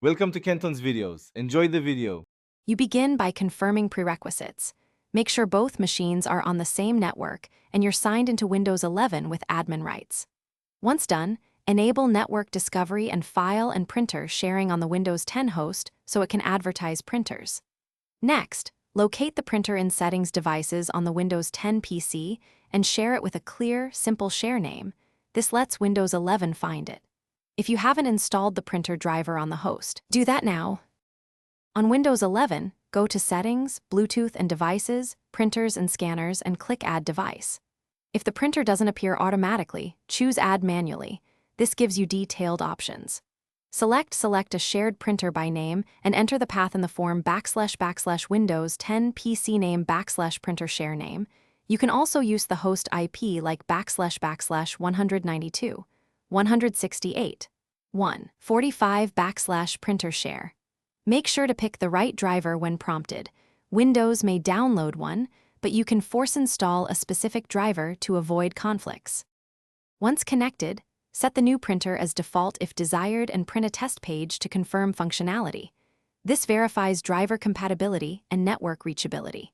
Welcome to Kenton's videos. Enjoy the video. You begin by confirming prerequisites. Make sure both machines are on the same network and you're signed into Windows 11 with admin rights. Once done, enable network discovery and file and printer sharing on the Windows 10 host so it can advertise printers. Next, locate the printer in Settings devices on the Windows 10 PC and share it with a clear, simple share name. This lets Windows 11 find it. If you haven't installed the printer driver on the host, do that now. On Windows 11, go to Settings, Bluetooth and Devices, Printers and Scanners, and click Add Device. If the printer doesn't appear automatically, choose Add manually. This gives you detailed options. Select a shared printer by name and enter the path in the form / Windows 10 PC name / printer share name. You can also use the host IP like / 192, 168, 145 / printer share. Make sure to pick the right driver when prompted. Windows may download one, but you can force install a specific driver to avoid conflicts. Once connected, set the new printer as default if desired and print a test page to confirm functionality. This verifies driver compatibility and network reachability.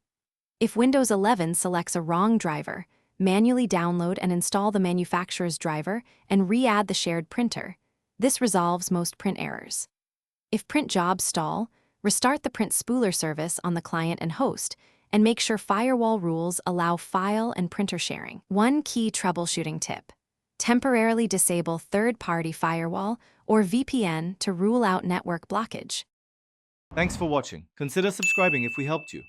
If Windows 11 selects a wrong driver, manually download and install the manufacturer's driver and re-add the shared printer. This resolves most print errors. If print jobs stall, restart the print spooler service on the client and host, and make sure firewall rules allow file and printer sharing. One key troubleshooting tip: temporarily disable third-party firewall or VPN to rule out network blockage. Thanks for watching. Consider subscribing if we helped you.